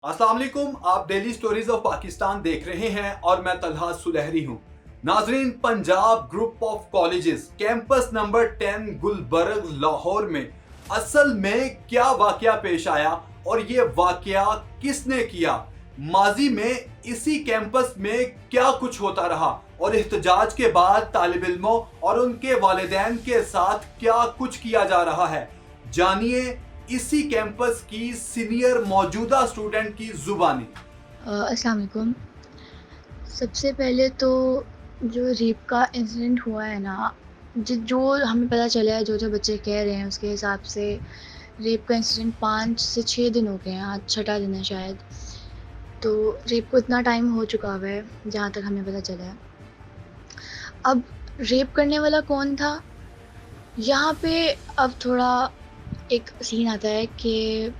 अस्सलाम वालेकुम, आप डेली स्टोरीज ऑफ पाकिस्तान देख रहे हैं और मैं तलहा सुलहरी हूं। नाजरीन, Punjab group of colleges campus number 10 Gulberg Lahore में असल में क्या वाकया पेश आया और ये वाकया किसने किया, माजी में इसी कैंपस में क्या कुछ होता रहा और एहतजाज के बाद तालिब इल्मों और उनके वालिदैन के साथ क्या कुछ किया जा रहा है, जानिए इसी कैंपस की सीनियर मौजूदा स्टूडेंट की जुबानी। अस्सलाम वालेकुम। सबसे पहले तो जो रेप का इंसिडेंट हुआ है ना, जो हमें पता चला है, जो बच्चे कह रहे हैं उसके हिसाब से रेप का इंसिडेंट 5 से 6 दिन हो गए हैं, आज छठा दिन है शायद। तो रेप को इतना टाइम हो चुका हुआ है जहाँ तक हमें पता चला है। अब रेप करने वाला कौन था, यहाँ पे अब थोड़ा एक सीन आता है कि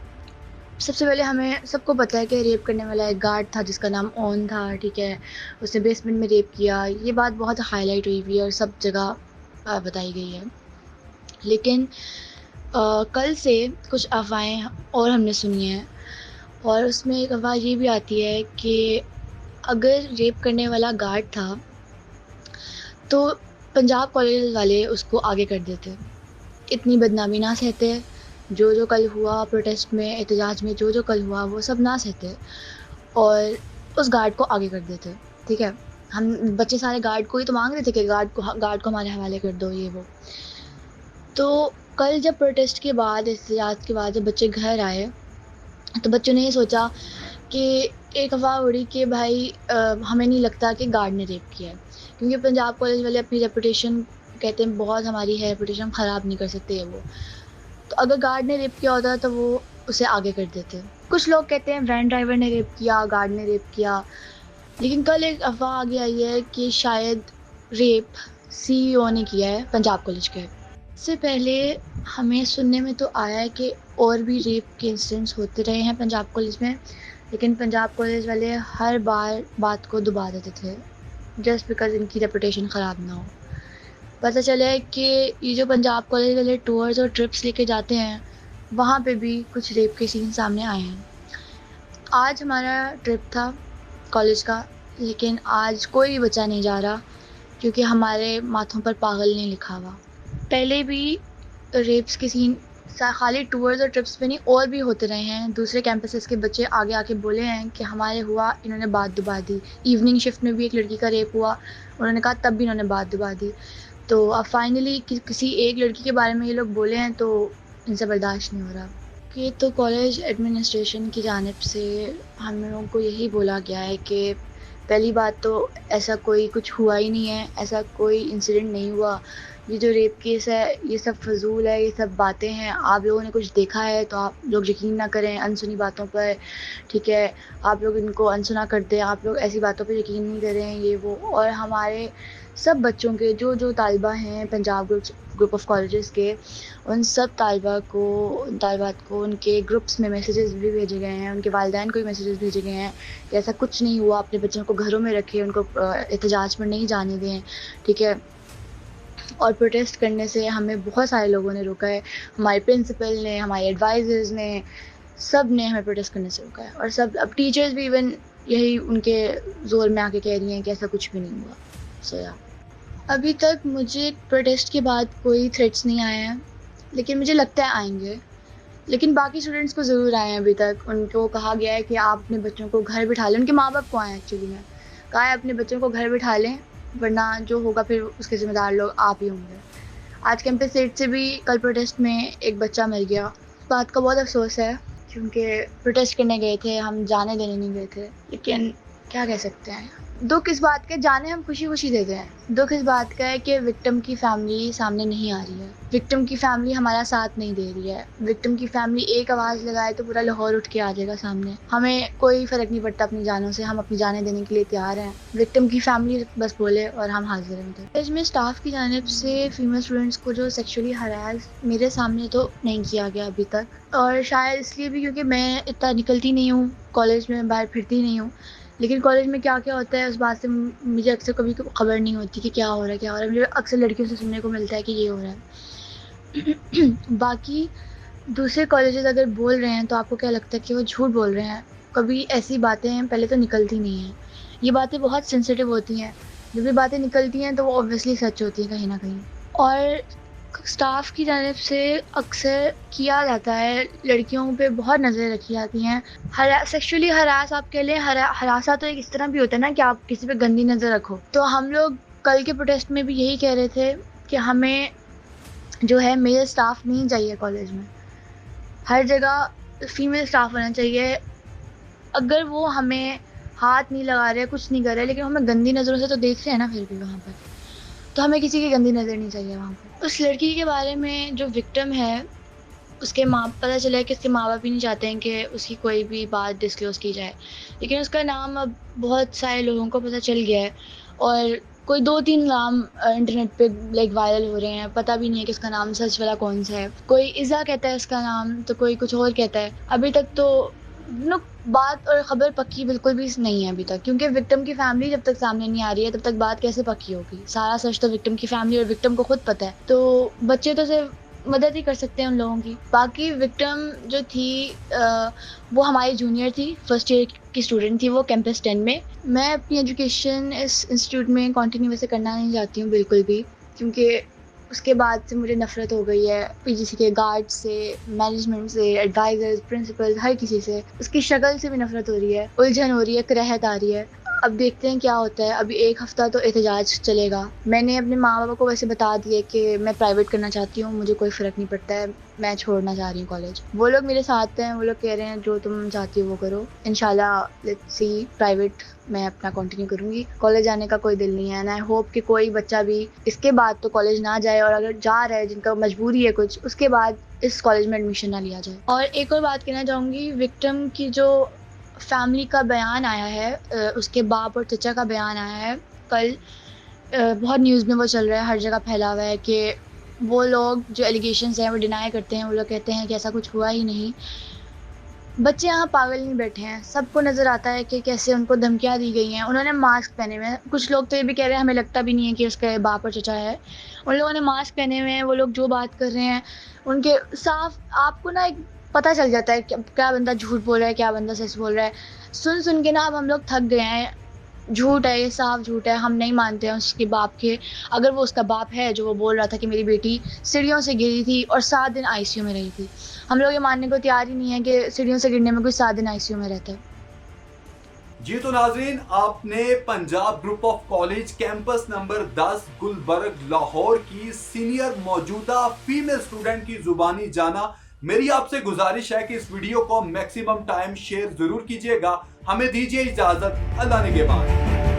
सबसे पहले हमें सबको पता है कि रेप करने वाला एक गार्ड था जिसका नाम ओन था, ठीक है। उसने बेसमेंट में रेप किया, ये बात बहुत हाईलाइट हुई हुई है और सब जगह बताई गई है। लेकिन कल से कुछ अफ़वाहें और हमने सुनी हैं और उसमें एक अफ़वाह ये भी आती है कि अगर रेप करने वाला गार्ड था तो पंजाब कॉलेज वाले उसको आगे कर देते, इतनी बदनामी ना सहते। जो कल हुआ प्रोटेस्ट में, एहतजाज में, जो कल हुआ वो सब ना सहते और उस गार्ड को आगे कर देते, ठीक है। हम बच्चे सारे गार्ड को ही तो मांग रहे थे कि गार्ड को हमारे हवाले कर दो, ये वो। तो कल जब प्रोटेस्ट के बाद, एहतजाज के बाद जब बच्चे घर आए तो बच्चों ने ये सोचा कि एक अफ़वाह उड़ी कि भाई हमें नहीं लगता कि गार्ड ने रेप किया है, क्योंकि पंजाब कॉलेज वाले अपनी रेपुटेशन कहते हैं बहुत हमारी है, रेपुटेशन ख़राब नहीं कर सकते ये वो। तो अगर गार्ड ने रेप किया होता तो वो उसे आगे कर देते। कुछ लोग कहते हैं वैन ड्राइवर ने रेप किया, गार्ड ने रेप किया, लेकिन कल एक अफ़वाह आगे आई है कि शायद रेप सीईओ ने किया है पंजाब कॉलेज के। इससे पहले हमें सुनने में तो आया है कि और भी रेप के इंसिडेंट्स होते रहे हैं पंजाब कॉलेज में, लेकिन पंजाब कॉलेज वाले हर बार बात को दबा देते थे जस्ट बिकॉज़ इनकी रेपुटेशन ख़राब ना हो। पता चला है कि ये जो पंजाब कॉलेज वाले टूर्स और ट्रिप्स लेके जाते हैं, वहाँ पे भी कुछ रेप के सीन सामने आए हैं। आज हमारा ट्रिप था कॉलेज का, लेकिन आज कोई भी बच्चा नहीं जा रहा क्योंकि हमारे माथों पर पागल नहीं लिखा हुआ। पहले भी रेप्स के सीन खाली टूर्स और ट्रिप्स पे नहीं और भी होते रहे हैं। दूसरे कैंपसेस के बच्चे आगे आके बोले हैं कि हमारे हुआ, इन्होंने बात दबा दी। इवनिंग शिफ्ट में भी एक लड़की का रेप हुआ, उन्होंने कहा तब भी इन्होंने बात दबा दी। तो अब फाइनली किसी एक लड़की के बारे में ये लोग बोले हैं तो इनसे बर्दाश्त नहीं हो रहा। कि तो कॉलेज एडमिनिस्ट्रेशन की जानिब से हम लोगों को यही बोला गया है कि पहली बात तो ऐसा कोई कुछ हुआ ही नहीं है, ऐसा कोई इंसिडेंट नहीं हुआ। ये जो रेप केस है ये सब फ़िज़ूल है, ये सब बातें हैं। आप लोगों ने कुछ देखा है तो आप लोग यकीन ना करें अनसुनी बातों पर, ठीक है। आप लोग इनको अनसुना कर दें, आप लोग ऐसी बातों पे यकीन नहीं करें, ये वो। और हमारे सब बच्चों के जो तालिबा हैं पंजाब ग्रुप ऑफ कॉलेजेस के, उन सब तालिबात को उनके ग्रुप्स में मैसेजेस भी भेजे गए हैं, उनके वालिदैन को भी मैसेजेस भेजे गए हैं कि ऐसा कुछ नहीं हुआ, अपने बच्चों को घरों में रखें, उनको एहतजाज पर नहीं जाने दें, ठीक है। और प्रोटेस्ट करने से हमें बहुत सारे लोगों ने रोका है, हमारे प्रिंसिपल ने, हमारे एडवाइज़र्स ने, सब ने हमें प्रोटेस्ट करने से रोका है। और सब, अब टीचर्स भी इवन यही उनके ज़ोर में आके कह रही हैं कि ऐसा कुछ भी नहीं हुआ। सो या अभी तक मुझे प्रोटेस्ट के बाद कोई थ्रेट्स नहीं आए हैं, लेकिन मुझे लगता है आएँगे। लेकिन बाकी स्टूडेंट्स को ज़रूर आए हैं अभी तक। उनको कहा गया है कि आप अपने बच्चों को घर बिठा लें, उनके माँ-बाप को आए हैं एक्चुअली में। कहा है अपने बच्चों को घर बिठा लें, वरना जो होगा फिर उसके ज़िम्मेदार लोग आप ही होंगे। आज कैंपस 8 से भी कल प्रोटेस्ट में एक बच्चा मर गया। इस बात का बहुत अफ़सोस है क्योंकि प्रोटेस्ट करने गए थे, हम जाने देने नहीं गए थे। लेकिन क्या कह सकते हैं, दुःख इस बात का, जाने हम खुशी-खुशी देते हैं। दुःख इस बात का है कि विक्टिम की फैमिली सामने नहीं आ रही है। विक्टिम की फैमिली हमारा साथ नहीं दे रही है। विक्टिम की फैमिली एक आवाज़ लगाए तो पूरा लाहौर उठ के आ जाएगा सामने। हमें कोई फ़र्क नहीं पड़ता अपनी जानों से, हम अपनी जानें देने के लिए तैयार हैं। विक्टिम की फैमिली बस बोले और हम हाज़िर हैं उधर। कॉलेज में स्टाफ की जानिब से फीमेल स्टूडेंट्स को जो सेक्सुअली हरास मेरे सामने तो नहीं किया गया अभी तक, और शायद इसलिए भी क्योंकि मैं इतना निकलती नहीं हूँ, कॉलेज में बाहर फिरती नहीं हूँ। लेकिन कॉलेज में क्या-क्या होता है उस बात से मुझे अक्सर कभी खबर नहीं होती कि क्या हो रहा है, क्या हो रहा है। मुझे अक्सर लड़कियों से सुनने को मिलता है कि ये हो रहा है। बाकी दूसरे कॉलेजेस अगर बोल रहे हैं तो आपको क्या लगता है कि वो झूठ बोल रहे हैं? कभी ऐसी बातें पहले तो निकलती नहीं हैं। ये बातें बहुत सेंसिटिव होती हैं। जब ये बातें निकलती हैं तो वो ऑब्वियसली सच होती हैं कहीं न कहीं। और स्टाफ की जानिब से अक्सर किया जाता है, लड़कियों पे बहुत नज़रें रखी जाती हैं। सेक्सुअली हरास आप कह लें, हरासा तो एक इस तरह भी होता है ना कि आप किसी पे गंदी नज़र रखो। तो हम लोग कल के प्रोटेस्ट में भी यही कह रहे थे कि हमें जो है मेल स्टाफ नहीं चाहिए कॉलेज में। हर जगह फीमेल स्टाफ होना चाहिए। अगर वो हमें हाथ नहीं लगा रहे, कुछ नहीं कर रहे, लेकिन हमें गंदी नज़रों से तो देख रहे हैं ना फिर भी वहाँ पर, तो हमें किसी की गंदी नज़र नहीं चाहिए वहाँ पर। उस लड़की के बारे में जो विक्टिम है, उसके पता चला है कि उसके माँ-बाप ही नहीं चाहते हैं कि उसकी कोई भी बात डिस्क्लोज़ की जाए। लेकिन उसका नाम अब बहुत सारे लोगों को पता चल गया है और कोई 2-3 नाम इंटरनेट पे लाइक वायरल हो रहे हैं। पता भी नहीं है कि उसका नाम सच वाला कौन-सा है। कोई इज़ा कहता है उसका नाम, तो कोई कुछ और कहता है। अभी तक तो बात और ख़बर पक्की बिल्कुल भी नहीं है अभी तक, क्योंकि विक्टिम की फैमिली जब तक सामने नहीं आ रही है, तब तक बात कैसे पक्की होगी? सारा सच तो विक्टिम की फैमिली और विक्टिम को खुद पता है। तो बच्चे तो सिर्फ़ मदद ही कर सकते हैं उन लोगों की। बाकी विक्टिम जो थी वो हमारी जूनियर थी, फर्स्ट ईयर की स्टूडेंट थी वो कैंपस 10 में। मैं अपनी एजुकेशन इस इंस्टीट्यूट में कंटिन्यू वैसे करना नहीं चाहती हूँ बिल्कुल भी, क्योंकि उसके बाद से मुझे नफ़रत हो गई है पीजीसी के गार्ड्स से, मैनेजमेंट से, एडवाइज़र्स, प्रिंसिपल, हर किसी से। उसकी शक्ल से भी नफ़रत हो रही है, उलझन हो रही है, कराहत आ रही है। अब देखते हैं क्या होता है। अभी 1 हफ़्ता तो एहतजाज चलेगा। मैंने अपने माँ-बाप को वैसे बता दिया कि मैं प्राइवेट करना चाहती हूँ, मुझे कोई फ़र्क नहीं पड़ता है, मैं छोड़ना चाह रही हूँ कॉलेज। वो लोग मेरे साथ हैं, वो लोग कह रहे हैं जो तुम चाहती हो वो करो। इंशाल्लाह लेट्स सी, प्राइवेट मैं अपना कंटिन्यू करूँगी। कॉलेज जाने का कोई दिल नहीं है एंड आई होप कि कोई बच्चा भी इसके बाद तो कॉलेज ना जाए, और अगर जा रहा है जिनका मजबूरी है कुछ, उसके बाद इस कॉलेज में एडमिशन ना लिया जाए। और एक और बात कहना चाहूँगी, विक्टिम की जो फैमिली का बयान आया है, उसके बाप और चचा का बयान आया है कल, बहुत न्यूज़ में वो चल रहा है, हर जगह फैला हुआ है कि वो लोग जो एलिगेशंस हैं वो डिनाई करते हैं। वो लोग कहते हैं कि ऐसा कुछ हुआ ही नहीं। बच्चे यहाँ पागल नहीं बैठे हैं, सबको नज़र आता है कि कैसे उनको धमकियाँ दी गई हैं। उन्होंने मास्क पहने हुए हैं। कुछ लोग तो ये भी कह रहे हैं हमें लगता भी नहीं है कि उसके बाप और चचा है। उन लोगों ने मास्क पहने हुए हैं, वो लोग जो बात कर रहे हैं उनके साफ आपको ना एक पता चल जाता है कि क्या बंदा झूठ बोल रहा है, क्या बंदा सच बोल रहा है। सुन के ना अब हम लोग थक गए हैं। झूठ है, ये साफ झूठ है, हम नहीं मानते हैं उसके बाप के। अगर वो उसका बाप है जो वो बोल रहा था कि मेरी बेटी सीढ़ियों से गिरी थी और 7 दिन आईसीयू में रही थी, हम लोग ये मानने को तैयार ही नहीं है कि सीढ़ियों से गिरने में कोई 7 दिन आईसीयू में रहता है। जी तो नाजरीन, आपने Punjab group of college campus number 10 Gulberg Lahore की सीनियर मौजूदा फीमेल स्टूडेंट की जुबानी जाना। मेरी आपसे गुजारिश है कि इस वीडियो को मैक्सिमम टाइम शेयर जरूर कीजिएगा। हमें दीजिए इजाजत, अल्लाह निगहबान।